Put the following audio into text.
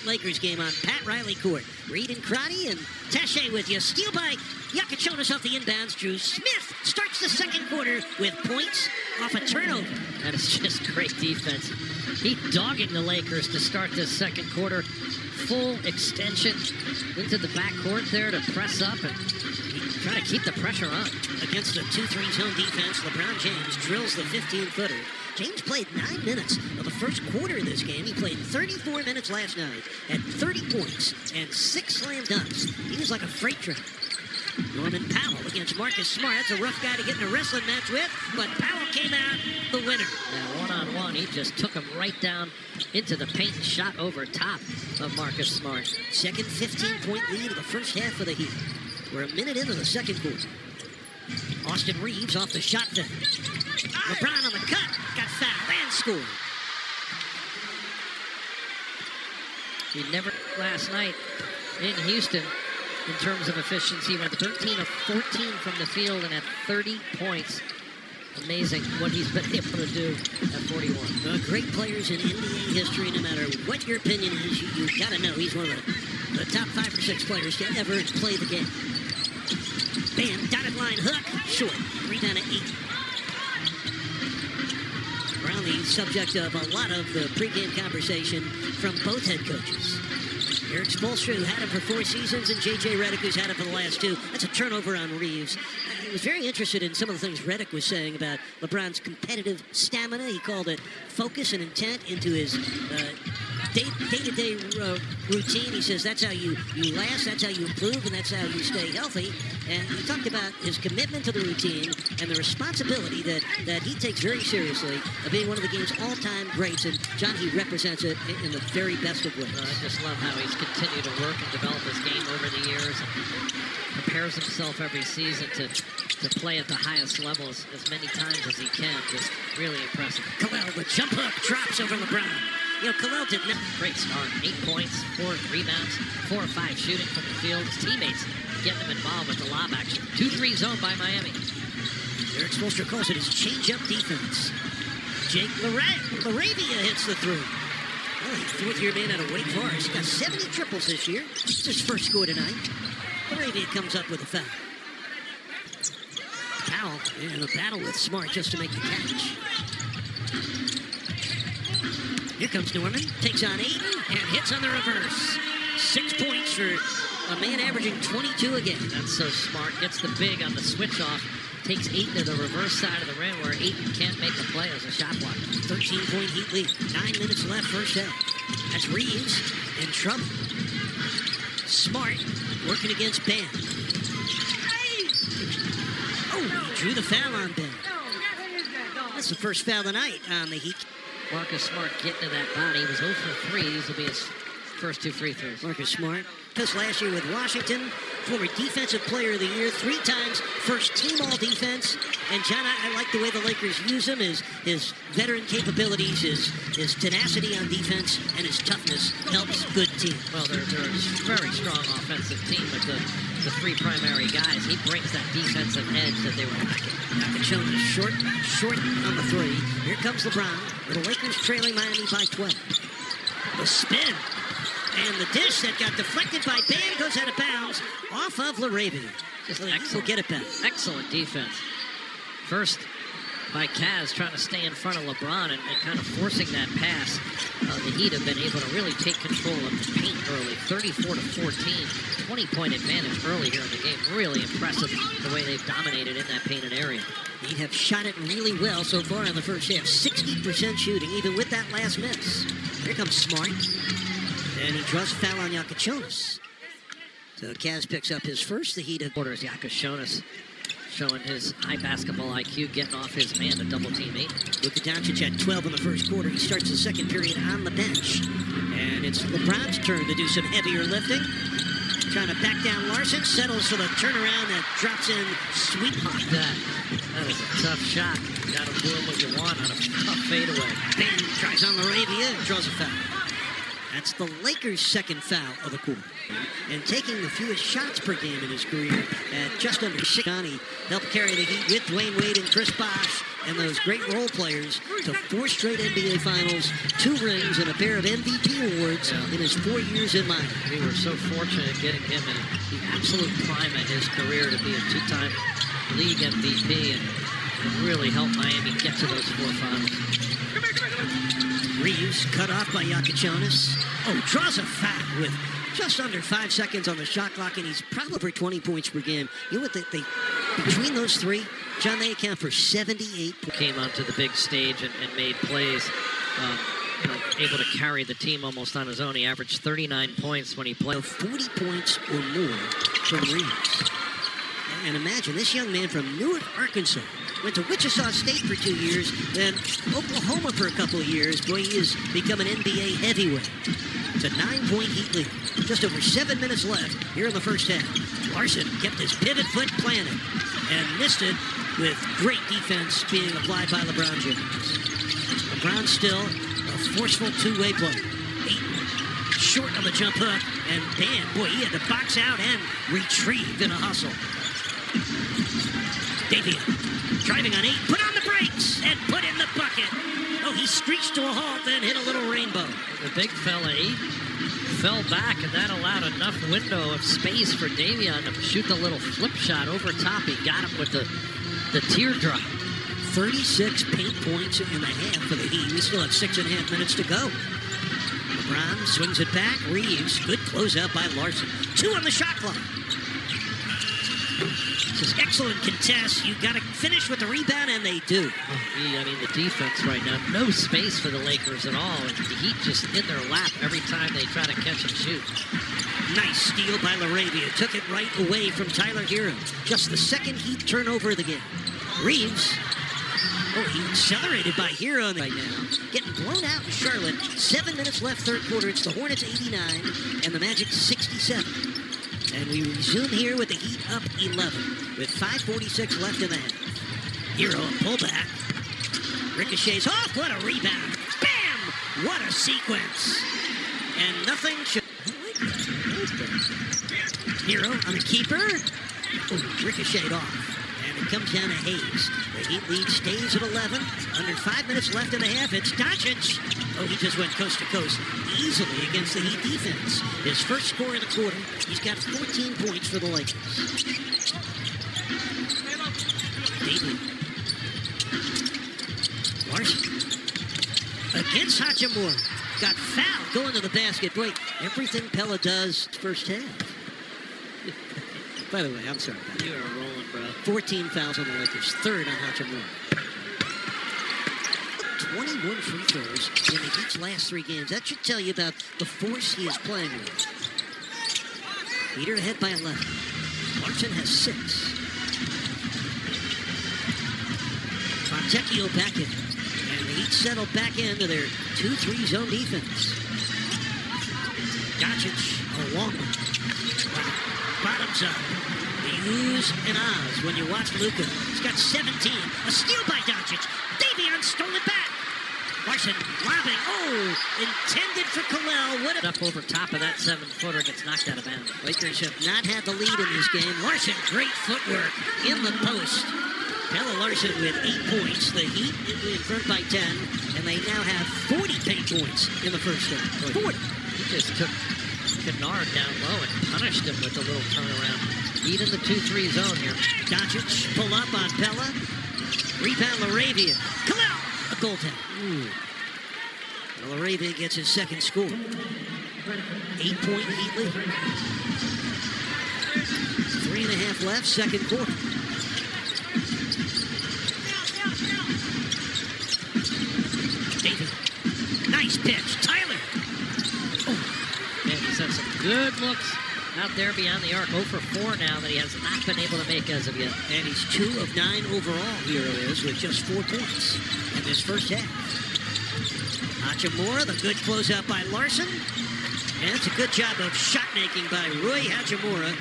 Lakers game on Pat Riley Court. Reed and Crotty and Taché with you. Steal by Yakachonis off the inbounds. Drew Smith starts the second quarter with points off a turnover. That is just great defense. He dogging the Lakers to start this second quarter. Full extension into the backcourt there to press up and try to keep the pressure on. Against a 2-3 zone defense, LeBron James drills the 15-footer. James played 9 minutes of the first quarter of this game. He played 34 minutes last night, had 30 points and 6 slam dunks. He was like a freight train. Norman Powell against Marcus Smart. That's a rough guy to get in a wrestling match with, but Powell came out the winner. Yeah, one-on-one, he just took him right down into the paint and shot over top of Marcus Smart. Second 15-point lead of the first half of the Heat. We're a minute into the second quarter. Austin Reeves off the shot fake. LeBron on the cut, got fouled and scored. He never last night in Houston in terms of efficiency. He went 13 of 14 from the field and had 30 points. Amazing what he's been able to do at 41. Great players in NBA history, no matter what your opinion is, you've got to know he's one of the top 5 or 6 players to ever play the game. Bam, dotted line hook, short, 3 down to 8. Around the subject of a lot of the pregame conversation from both head coaches. Eric Spoelstra, who had him for 4 seasons, and J.J. Redick, who's had him for the last 2. That's a turnover on Reeves. He was very interested in some of the things Redick was saying about LeBron's competitive stamina. He called it focus and intent into his day-to-day routine. He says that's how you last, that's how you improve, and that's how you stay healthy. And he talked about his commitment to the routine and the responsibility that he takes very seriously of being one of the game's all-time greats. And, John, he represents it in the very best of ways. I just love how he's continued to work and develop his game over the years and prepares himself every season to play at the highest levels as many times as he can. Just really impressive. Khalil, the jump hook drops over LeBron. You know, Khalil did not. Great start. 8 points, 4 rebounds, 4 or 5 shooting from the field. His teammates getting him involved with the lob action. 2-3 zone by Miami. Eric Spoelstra calls it his change-up defense. Jake Laravia hits the through. Well, he's 4th-year man out of Wake Forest. He got 70 triples this year. It's his first score tonight. Laravia comes up with a foul. Powell in a battle with Smart just to make the catch. Here comes Norman, takes on 8 and hits on the reverse. 6 points for a man averaging 22 a game. That's so smart. Gets the big on the switch off. Takes 8 to the reverse side of the rim where 8 can't make the play as a shot block. 13-point Heat lead. 9 minutes left first half. That's Reeves in trouble. Smart working against Bam. Oh, he drew the foul on Bam. That's the first foul of the night on the Heat. Marcus Smart getting to that body. He was 0 for 3. These will be his first 2 free throws. Marcus Smart, just last year with Washington, former Defensive Player of the Year, 3 times first team all-defense. And, John, I like the way the Lakers use him, his veteran capabilities, his tenacity on defense, and his toughness helps good teams. Well, they're a very strong offensive team with the 3 primary guys. He brings that defensive edge that they were lacking. Yakachonis short on the 3. Here comes LeBron. The Lakers trailing Miami by 12. The spin. And the dish that got deflected by Bam goes out of bounds off of Laravia. Just will get it back. Excellent defense. First by Kaz trying to stay in front of LeBron and kind of forcing that pass. The Heat have been able to really take control of the paint early. 34-14. 20-point advantage early here in the game. Really impressive the way they've dominated in that painted area. Heat have shot it really well so far in the first half. 60% shooting, even with that last miss. Here comes Smart. And he draws a foul on Yakachonis. So Kaz picks up his first. The Heat have quarters. Yakachonis showing his high basketball IQ, getting off his man to double-team 8. Luka Doncic had 12 in the first quarter. He starts the second period on the bench. And it's LeBron's turn to do some heavier lifting. Trying to back down Larson. Settles for the turnaround that drops in sweet. That is a tough shot. Got him doing what you want on a tough fadeaway. Bam tries on Laravia and draws a foul. That's the Lakers' second foul of the quarter. And taking the fewest shots per game in his career at just under 6. He helped carry the Heat with Dwayne Wade and Chris Bosh and those great role players to 4 straight NBA Finals, 2 rings, and a pair of MVP awards in his 4 years in Miami. We were so fortunate getting him in the absolute prime of his career to be a 2-time league MVP and really help Miami get to those 4 finals. Reeves cut off by Yakichonis. Oh, draws a foul with just under 5 seconds on the shot clock, and he's probably for 20 points per game. You know what? They between those 3, John, they account for 78 points. Came onto the big stage and made plays. Able to carry the team almost on his own. He averaged 39 points when he played. 40 points or more from Reeves. And imagine this young man from Newark, Arkansas, went to Wichita State for 2 years, then Oklahoma for a couple of years. Boy, he has become an NBA heavyweight. It's a 9-point Heat lead. Just over 7 minutes left here in the first half. Larson kept his pivot foot planted and missed it with great defense being applied by LeBron James. LeBron still a forceful two-way play. Ayton short of the jump hook, and Dan, boy, he had to box out and retrieve in a hustle. Davian driving on 8, put on the brakes, and put in the bucket. Oh, he screeched to a halt, then hit a little rainbow. The big fella, 8, fell back, and that allowed enough window of space for Davion to shoot the little flip shot over top. He got him with the teardrop. 36 paint points in the half for the Heat. We still have 6.5 minutes to go. LeBron swings it back. Reeves, good closeout by Larson. 2 on the shot clock. This is excellent contest. You got to finish with the rebound, and they do. I mean, the defense right now, no space for the Lakers at all. And the Heat just in their lap every time they try to catch and shoot. Nice steal by LaRavia. Took it right away from Tyler Hero. Just the second Heat turnover of the game. Reeves. Oh, he accelerated by Hero right now. Getting blown out in Charlotte. 7 minutes left, third quarter. It's the Hornets 89 and the Magic 67. And we resume here with the Heat up 11 with 5:46 left in the half. Hero, a pullback. Ricochets off. What a rebound. Bam! What a sequence. And nothing should... Hero on the keeper. Oh, ricocheted off. And it comes down to Hayes. The Heat lead stays at 11. Under 5 minutes left in the half. It's Doncic. Oh, he just went coast to coast easily against the Heat defense. His first score in the quarter. He's got 14 points for the Lakers. Davian. Larson. Against Hachimura. Got fouled going to the basket. Boy, everything Pella does first half. By the way, I'm sorry. You are rolling, bro. 14 fouls on the Lakers. Third on Hachimura. 21 free throws in the Heat's last 3 games. That should tell you about the force he is playing with. Peter ahead by 11. Larson has 6. Fontecchio back in. And the Heat settle back into their 2-3 zone defense. Doncic, a long one. Wow. Bottoms up. The oohs and ahs when you watch Luka. He's got 17. A steal by Doncic. Davion stole it back. Larson lobbing. Oh, intended for Khalil. What Up over top of that 7-footer, gets knocked out of bounds. Lakers have not had the lead in this game. Larson, great footwork in the post. Pella Larson with 8 points. The Heat in front by 10, and they now have 40 paint points in the first half. 40. He just took Kennard down low and punished him with a little turnaround. Heat in the 2-3 zone here. Doncic pull up on Pella. Rebound LaRavia. Khalil, a goaltend. Well, LaRavia gets his second score. 8-point Heat lead. 3.5 left, second quarter. David, nice pitch. Tyler. Man, he's had some good looks out there beyond the arc. 0 for 4 now that he has not been able to make as of yet. And he's 2 of 9 overall, Hero is, with just 4 points in this first half. Hachimura, the good closeout by Larson. And it's a good job of shot making by Rui Hachimura.